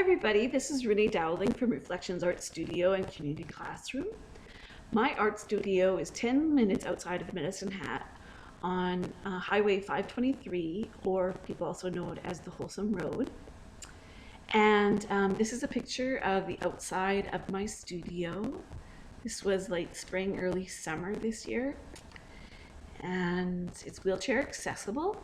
everybody, this is Renee Dowling from Reflections Art Studio and Community Classroom. My art studio is 10 minutes outside of Medicine Hat on Highway 523, or people also know it as the Wholesome Road. And this is a picture of the outside of my studio. This was late spring, early summer this year. And it's wheelchair accessible.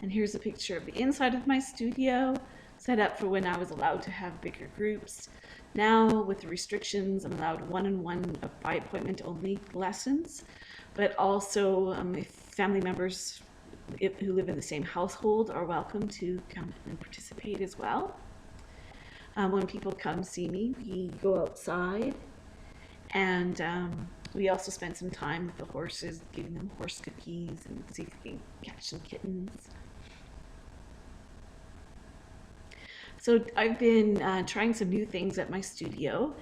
And here's a picture of the inside of my studio, set up for when I was allowed to have bigger groups. Now, with the restrictions, I'm allowed one-on-one by appointment only lessons, but also if family members who live in the same household are welcome to come and participate as well. When people come see me, we go outside, and we also spend some time with the horses, giving them horse cookies and see if we can catch some kittens. So I've been trying some new things at my studio,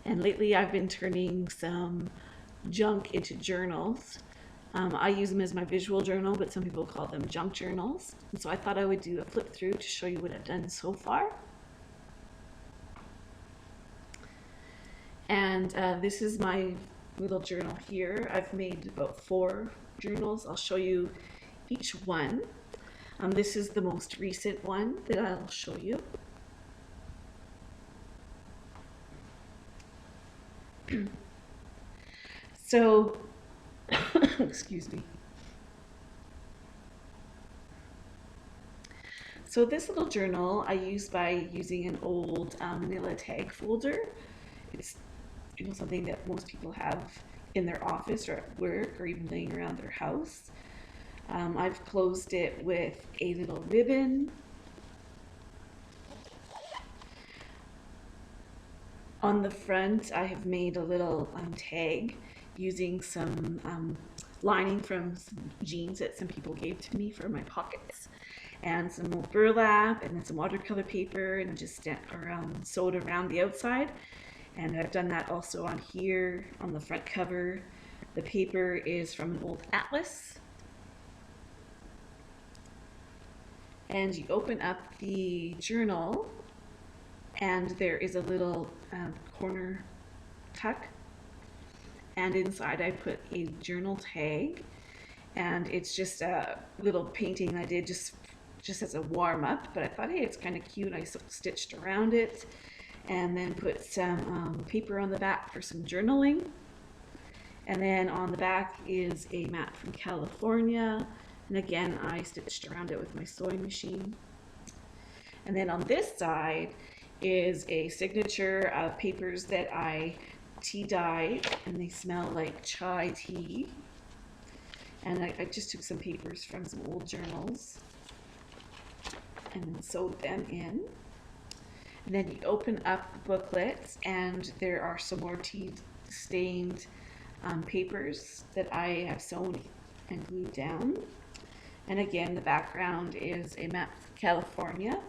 and lately I've been turning some junk into journals. I use them as my visual journal, but some people call them junk journals. And so I thought I would do a flip through to show you what I've done so far. And this is my little journal here. I've made about 4 journals. I'll show you each one. This is the most recent one that I'll show you. So, excuse me. So this little journal I use by using an old manila tag folder. It's something that most people have in their office or at work or even laying around their house. I've closed it with a little ribbon. On the front, I have made a little tag using some lining from some jeans that some people gave to me for my pockets, and some old burlap, and then some watercolor paper, and just sewed around the outside. And I've done that also on here on the front cover. The paper is from an old atlas. And you open up the journal, and there is a little corner tuck, and inside I put a journal tag, and it's just a little painting I did just as a warm-up, but I thought, hey, it's kind of cute. I stitched around it and then put some paper on the back for some journaling. And then on the back is a map from California, and again I stitched around it with my sewing machine. And then on this side is a signature of papers that I tea dyed, and they smell like chai tea. And I just took some papers from some old journals and sewed them in. And then you open up the booklet, and there are some more tea stained papers that I have sewn and glued down. And again, the background is a map of California.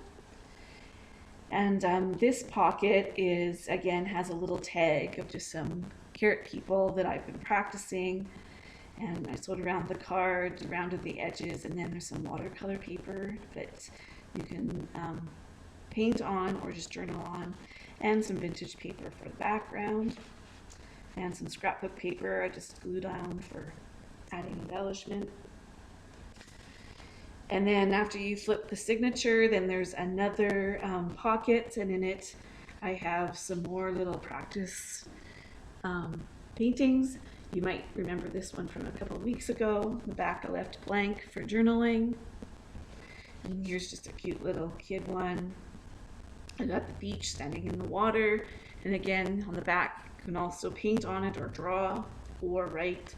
And this pocket has a little tag of just some carrot people that I've been practicing. And I sewed around the card, rounded the edges, and then there's some watercolor paper that you can paint on or just journal on, and some vintage paper for the background, and some scrapbook paper I just glued on for adding embellishment. And then after you flip the signature, then there's another pocket, and in it I have some more little practice paintings. You might remember this one from a couple of weeks ago. The back I left blank for journaling. And here's just a cute little kid one. I got the beach standing in the water, and again on the back you can also paint on it or draw or write.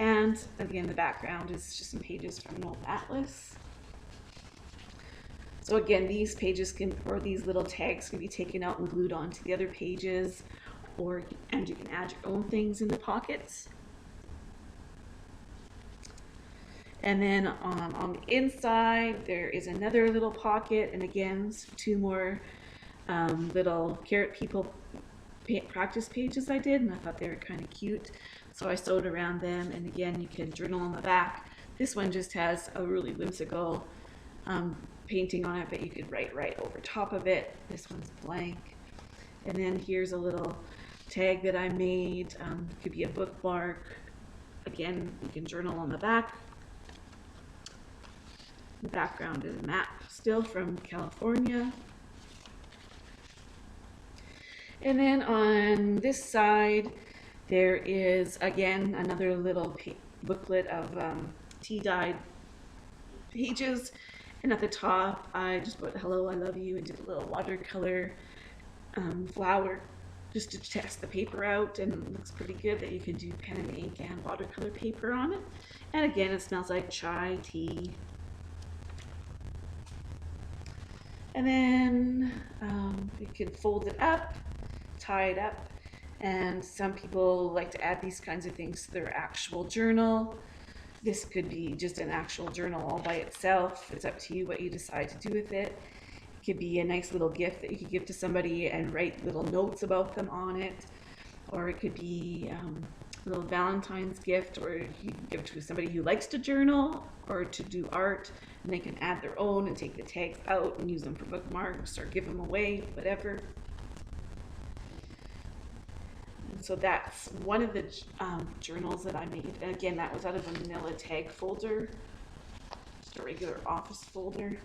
And again, the background is just some pages from an old atlas. So again, these pages these little tags can be taken out and glued onto the other pages, and you can add your own things in the pockets. And then on the inside, there is another little pocket, and again, 2 more little carrot people practice pages I did, and I thought they were kind of cute. So I sewed around them, and again, you can journal on the back. This one just has a really whimsical painting on it, but you could write right over top of it. This one's blank. And then here's a little tag that I made. It could be a bookmark. Again, you can journal on the back. The background is a map still from California. And then on this side, there is again another little booklet of tea-dyed pages. And at the top, I just put "Hello, I love you," and did a little watercolor flower just to test the paper out, and it looks pretty good that you can do pen and ink and watercolor paper on it. And again, it smells like chai tea. And then you can fold it up, tie it up, and some people like to add these kinds of things to their actual journal. This could be just an actual journal all by itself. It's up to you what you decide to do with it. It could be a nice little gift that you could give to somebody and write little notes about them on it. Or it could be a little Valentine's gift, or you can give it to somebody who likes to journal or to do art, and they can add their own and take the tags out and use them for bookmarks or give them away, whatever. And so that's one of the journals that I made. And again, that was out of a manila tag folder, just a regular office folder.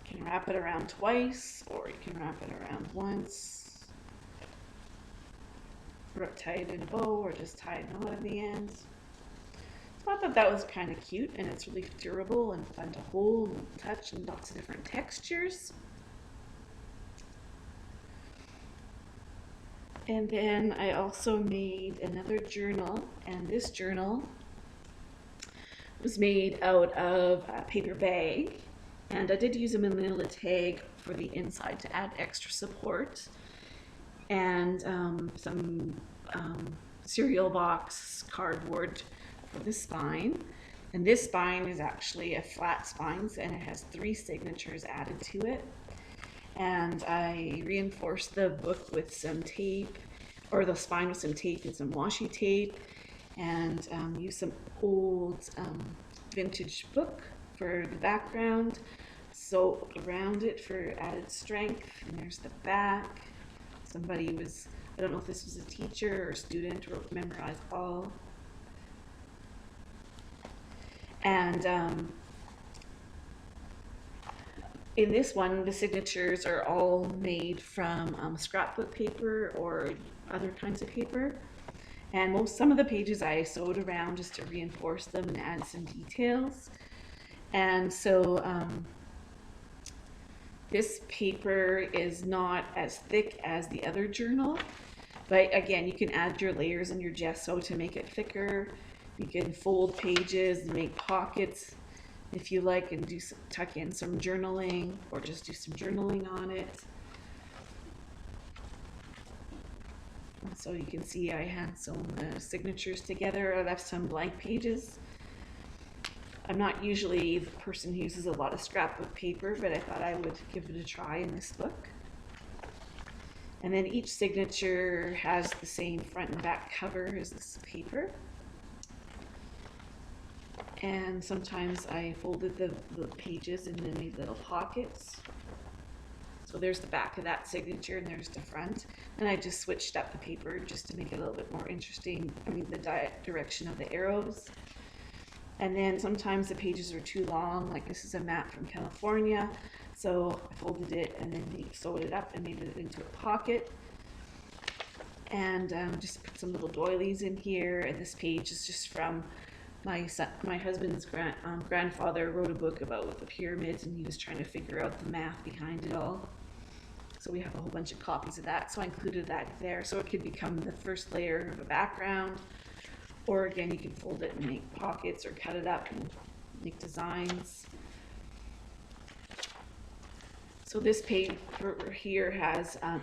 You can wrap it around twice, or you can wrap it around once, or tie it in a bow, or just tie a knot at the end. So I thought that was kind of cute, and it's really durable and fun to hold and touch, and lots of different textures. And then I also made another journal, and this journal was made out of a paper bag. And I did use a manila tag for the inside to add extra support, and some cereal box cardboard for the spine. And this spine is actually a flat spine, and it has 3 signatures added to it. And I reinforced the book with some tape, or the spine with some tape and some washi tape, and used some old vintage book for the background, sewed around it for added strength. And there's the back. Somebody was, I don't know if this was a teacher or a student, wrote "Memorize All." And in this one, the signatures are all made from scrapbook paper or other kinds of paper. And some of the pages I sewed around just to reinforce them and add some details. And so this paper is not as thick as the other journal, but again, you can add your layers and your gesso to make it thicker. You can fold pages and make pockets if you like, and tuck in some journaling, or just do some journaling on it. And so you can see I had some signatures together. I left some blank pages. I'm not usually the person who uses a lot of scrapbook paper, but I thought I would give it a try in this book. And then each signature has the same front and back cover as this paper. And sometimes I folded the pages and then made little pockets. So there's the back of that signature, and there's the front. And I just switched up the paper just to make it a little bit more interesting. I mean, the direction of the arrows. And then sometimes the pages are too long, like this is a map from California. So I folded it and then sewed it up and made it into a pocket. And just put some little doilies in here. And this page is just from my husband's grandfather wrote a book about the pyramids, and he was trying to figure out the math behind it all. So we have a whole bunch of copies of that. So I included that there. So it could become the first layer of a background. Or again, you can fold it and make pockets, or cut it up and make designs. So this paper here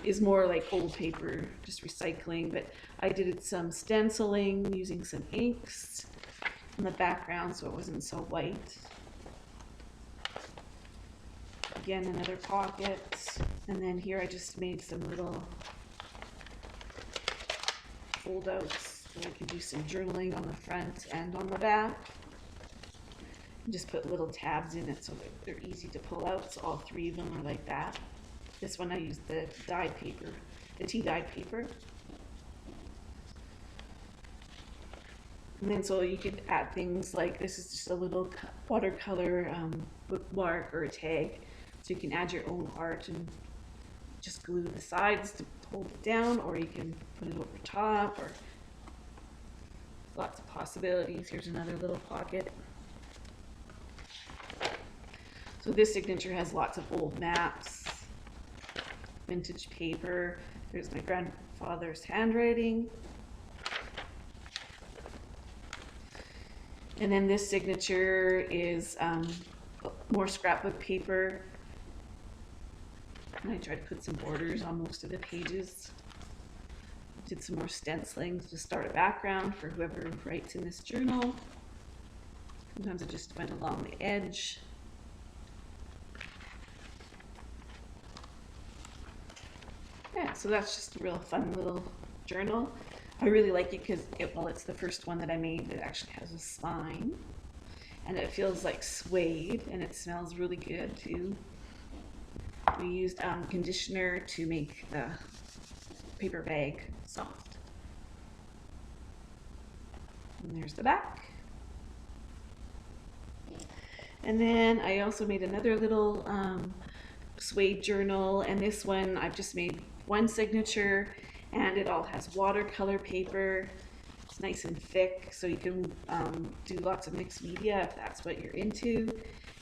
is more like old paper, just recycling, but I did some stenciling using some inks in the background so it wasn't so white. Again, another pocket. And then here I just made some little fold outs so I could do some journaling on the front and on the back. Just put little tabs in it so that they're easy to pull out. So all three of them are like that. This one I used the dyed paper, the tea dyed paper. And then so you could add things like, this is just a little watercolor bookmark or a tag. So you can add your own art and just glue the sides to hold it down, or you can put it over top, or lots of possibilities. Here's another little pocket. So this signature has lots of old maps, vintage paper. There's my grandfather's handwriting. And then this signature is more scrapbook paper. And I tried to put some borders on most of the pages. Did some more stenciling to start a background for whoever writes in this journal. Sometimes I just went along the edge. Yeah, so that's just a real fun little journal. I really like it because it's the first one that I made that actually has a spine. And it feels like suede, and it smells really good too. We used conditioner to make the paper bag soft. And there's the back. And then I also made another little suede journal, and this one I've just made one signature, and it all has watercolor paper. It's nice and thick, so you can do lots of mixed media if that's what you're into.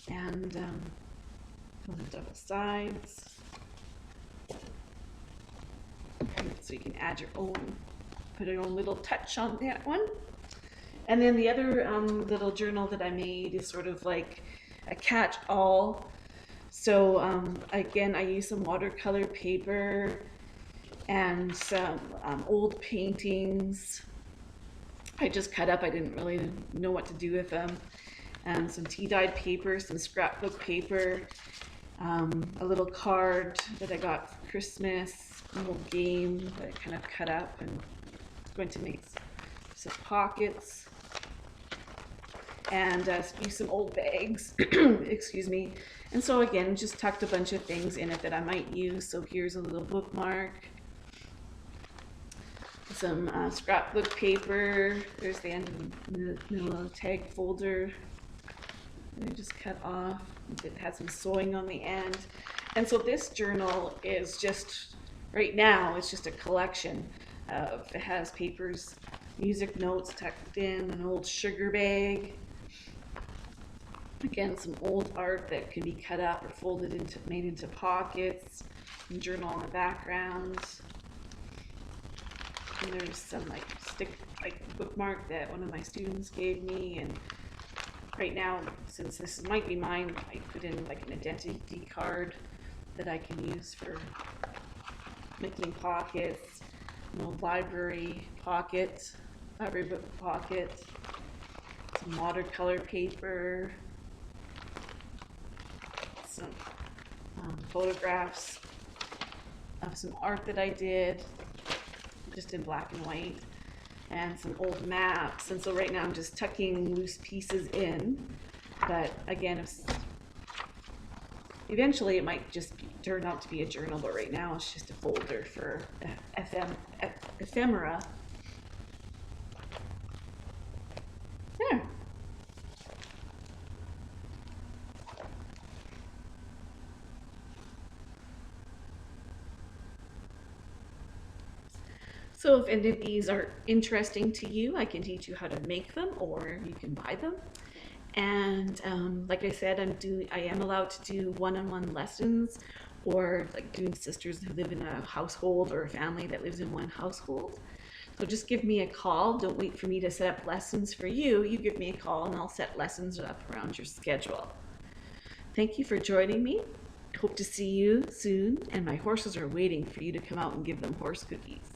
And on the double sides, so you can add your own, put your own little touch on that one. And then the other little journal that I made is sort of like a catch-all. So again, I used some watercolor paper and some old paintings. I just cut up. I didn't really know what to do with them. And some tea-dyed paper, some scrapbook paper, a little card that I got for Christmas, a little game that I kind of cut up, and I'm going to make some pockets. And use some old bags, excuse me. And so again, just tucked a bunch of things in it that I might use. So here's a little bookmark, some scrapbook paper. There's the end of the middle of the tag folder. And I just cut off. It had some sewing on the end. And so this journal is just, right now, it's just a collection of, it has papers, music notes tucked in, an old sugar bag. Again, some old art that can be cut up or folded into, made into pockets, and journal in the background. And there's some bookmark that one of my students gave me, and right now, since this might be mine, I put in like an identity card that I can use for making pockets, an old library pocket, library book pocket, some watercolor paper, some photographs of some art that I did, just in black and white, and some old maps. And so right now I'm just tucking loose pieces in, but again, eventually it might just turn out to be a journal, but right now it's just a folder for ephemera. There. So if any of these are interesting to you, I can teach you how to make them, or you can buy them. And like I said, I am allowed to do one-on-one lessons, or like doing sisters who live in a household or a family that lives in one household. So just give me a call. Don't wait for me to set up lessons for you. You give me a call and I'll set lessons up around your schedule. Thank you for joining me. Hope to see you soon, and my horses are waiting for you to come out and give them horse cookies.